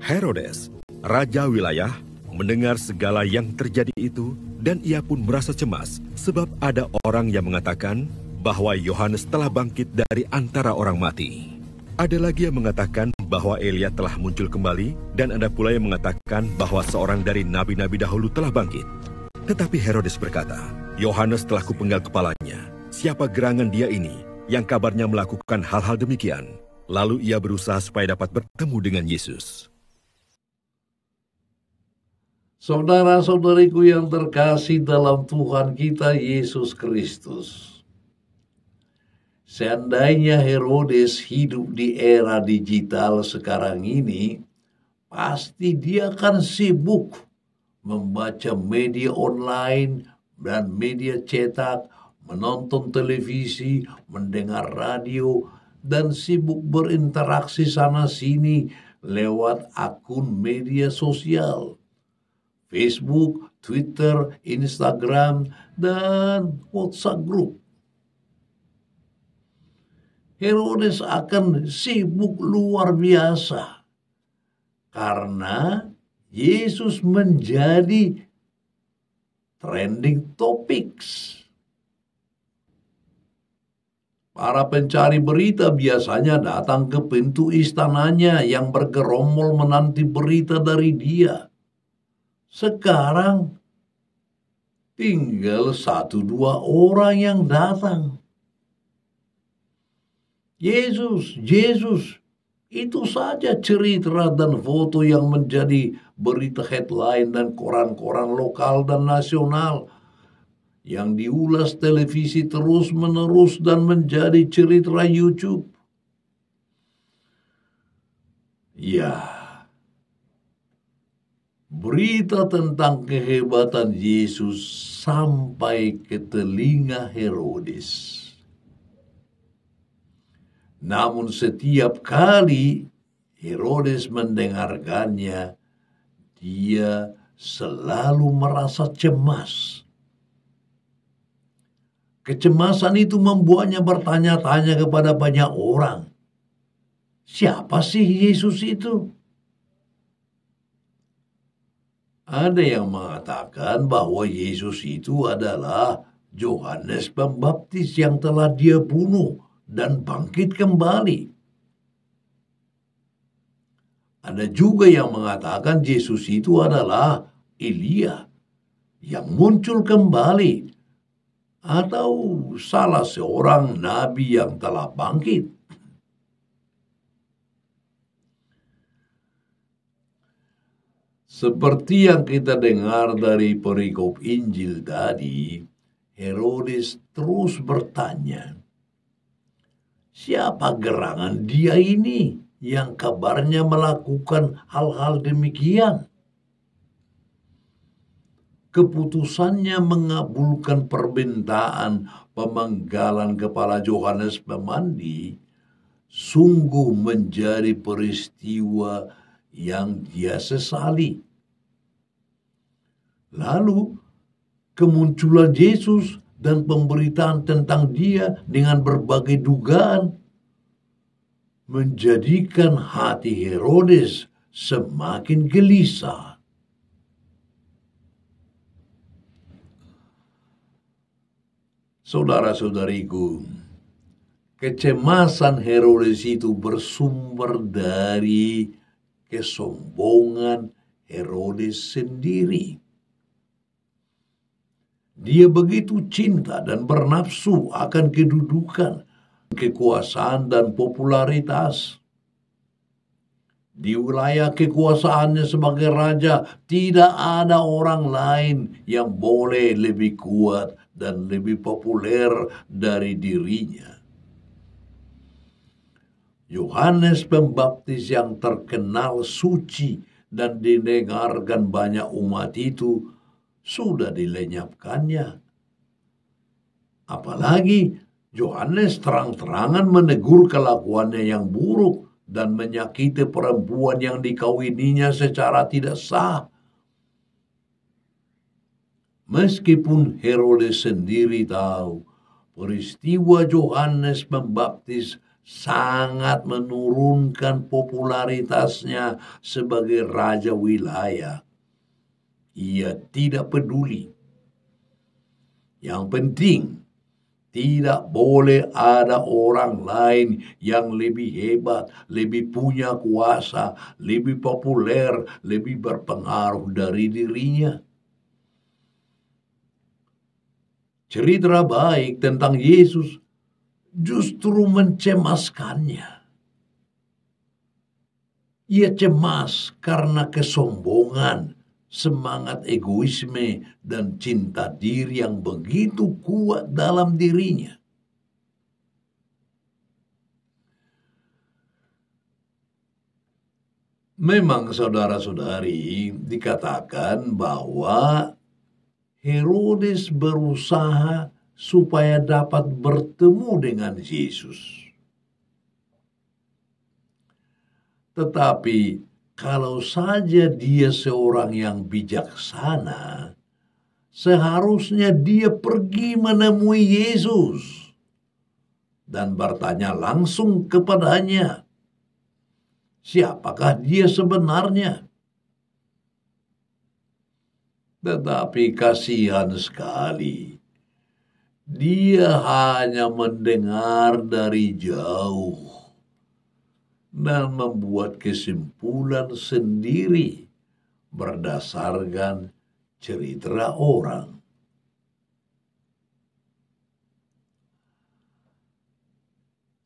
Herodes, raja wilayah, mendengar segala yang terjadi itu, dan ia pun merasa cemas sebab ada orang yang mengatakan bahwa Yohanes telah bangkit dari antara orang mati. Ada lagi yang mengatakan bahwa Elia telah muncul kembali, dan ada pula yang mengatakan bahwa seorang dari nabi-nabi dahulu telah bangkit. Tetapi Herodes berkata, Yohanes telah kupenggal kepalanya. Siapa gerangan dia ini yang kabarnya melakukan hal-hal demikian? Lalu ia berusaha supaya dapat bertemu dengan Yesus. Saudara-saudariku yang terkasih dalam Tuhan kita Yesus Kristus. Seandainya Herodes hidup di era digital sekarang ini, pasti dia akan sibuk membaca media online dan media cetak, menonton televisi, mendengar radio, dan sibuk berinteraksi sana-sini lewat akun media sosial. Facebook, Twitter, Instagram, dan WhatsApp group. Herodes akan sibuk luar biasa karena Yesus menjadi trending topics. Para pencari berita biasanya datang ke pintu istananya yang bergerombol menanti berita dari dia. Sekarang tinggal 1-2 orang yang datang. Yesus, itu saja cerita dan foto yang menjadi berita headline dan koran-koran lokal dan nasional yang diulas televisi terus-menerus dan menjadi cerita YouTube. Ya, berita tentang kehebatan Yesus sampai ke telinga Herodes. Namun setiap kali Herodes mendengarkannya, dia selalu merasa cemas. Kecemasan itu membuatnya bertanya-tanya kepada banyak orang. Siapa sih Yesus itu? Ada yang mengatakan bahwa Yesus itu adalah Yohanes Pembaptis yang telah dia bunuh dan bangkit kembali. Ada juga yang mengatakan Yesus itu adalah Elia yang muncul kembali atau salah seorang nabi yang telah bangkit. Seperti yang kita dengar dari perikop Injil tadi, Herodes terus bertanya, siapa gerangan dia ini yang kabarnya melakukan hal-hal demikian? Keputusannya mengabulkan permintaan pemenggalan kepala Yohanes Pemandi sungguh menjadi peristiwa yang dia sesali. Lalu kemunculan Yesus dan pemberitaan tentang dia dengan berbagai dugaan menjadikan hati Herodes semakin gelisah. Saudara-saudariku, kecemasan Herodes itu bersumber dari kesombongan Herodes sendiri. Dia begitu cinta dan bernafsu akan kedudukan, kekuasaan, dan popularitas. Di wilayah kekuasaannya sebagai raja, tidak ada orang lain yang boleh lebih kuat dan lebih populer dari dirinya. Yohanes Pembaptis yang terkenal suci dan didengarkan banyak umat itu sudah dilenyapkannya. Apalagi Yohanes terang-terangan menegur kelakuannya yang buruk dan menyakiti perempuan yang dikawininya secara tidak sah. Meskipun Herodes sendiri tahu peristiwa Yohanes Pembaptis sangat menurunkan popularitasnya sebagai raja wilayah. Ia tidak peduli. Yang penting, tidak boleh ada orang lain yang lebih hebat, lebih punya kuasa, lebih populer, lebih berpengaruh dari dirinya. Cerita baik tentang Yesus justru mencemaskannya. Ia cemas karena kesombongan, semangat egoisme, dan cinta diri yang begitu kuat dalam dirinya. Memang saudara-saudari, dikatakan bahwa Herodes berusaha supaya dapat bertemu dengan Yesus. Tetapi kalau saja dia seorang yang bijaksana, seharusnya dia pergi menemui Yesus dan bertanya langsung kepadanya, siapakah dia sebenarnya? Tetapi kasihan sekali, dia hanya mendengar dari jauh dan membuat kesimpulan sendiri berdasarkan cerita orang.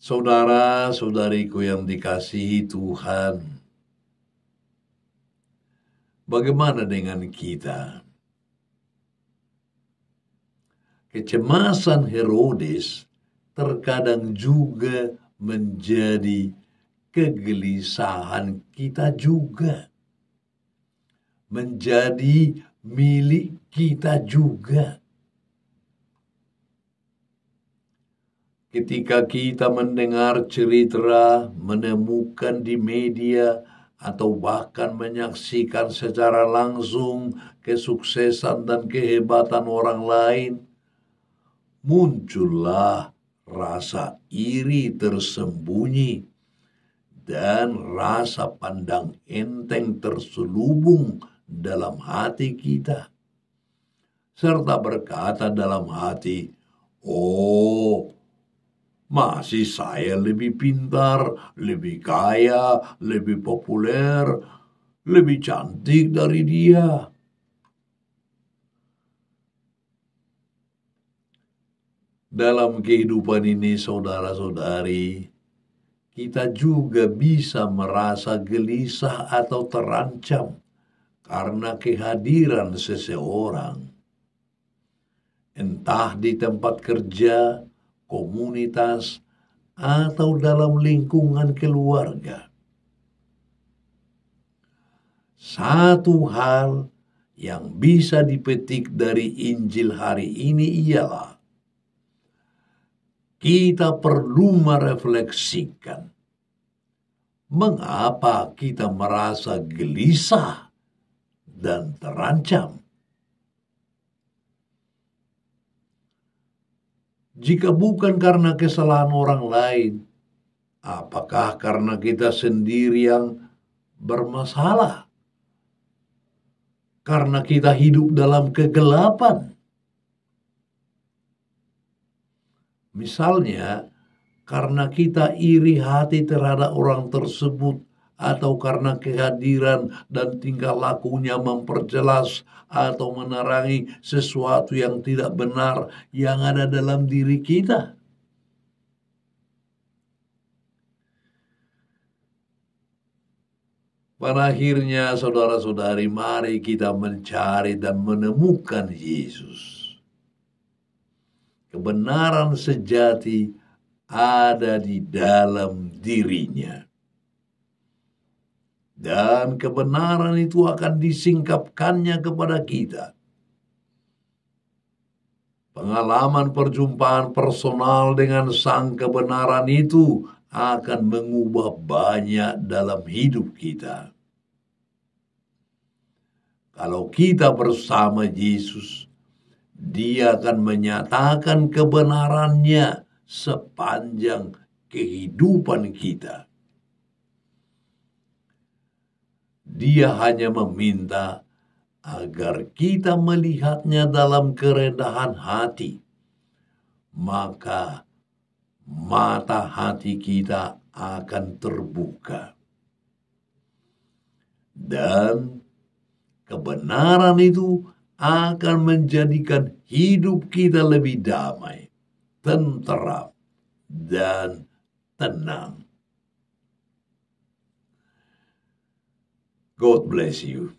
Saudara-saudariku yang dikasihi Tuhan, bagaimana dengan kita? Kecemasan Herodes terkadang juga menjadi kegelisahan kita juga. Menjadi milik kita juga. Ketika kita mendengar cerita, menemukan di media, atau bahkan menyaksikan secara langsung kesuksesan dan kehebatan orang lain, muncullah rasa iri tersembunyi dan rasa pandang enteng terselubung dalam hati kita, serta berkata dalam hati, "Oh, masih saya lebih pintar, lebih kaya, lebih populer, lebih cantik dari dia." Dalam kehidupan ini, saudara-saudari, kita juga bisa merasa gelisah atau terancam karena kehadiran seseorang, entah di tempat kerja, komunitas, atau dalam lingkungan keluarga. Satu hal yang bisa dipetik dari Injil hari ini ialah kita perlu merefleksikan mengapa kita merasa gelisah dan terancam. Jika bukan karena kesalahan orang lain, apakah karena kita sendiri yang bermasalah? Karena kita hidup dalam kegelapan. Misalnya, karena kita iri hati terhadap orang tersebut, atau karena kehadiran dan tingkah lakunya memperjelas atau menerangi sesuatu yang tidak benar yang ada dalam diri kita. Pada akhirnya, saudara-saudari, mari kita mencari dan menemukan Yesus. Kebenaran sejati ada di dalam dirinya. Dan kebenaran itu akan disingkapkannya kepada kita. Pengalaman perjumpaan personal dengan sang kebenaran itu akan mengubah banyak dalam hidup kita. Kalau kita bersama Yesus, Dia akan menyatakan kebenarannya sepanjang kehidupan kita. Dia hanya meminta agar kita melihatnya dalam kerendahan hati. Maka mata hati kita akan terbuka. Dan kebenaran itu akan menjadikan hidup kita lebih damai, tenteram, dan tenang. God bless you.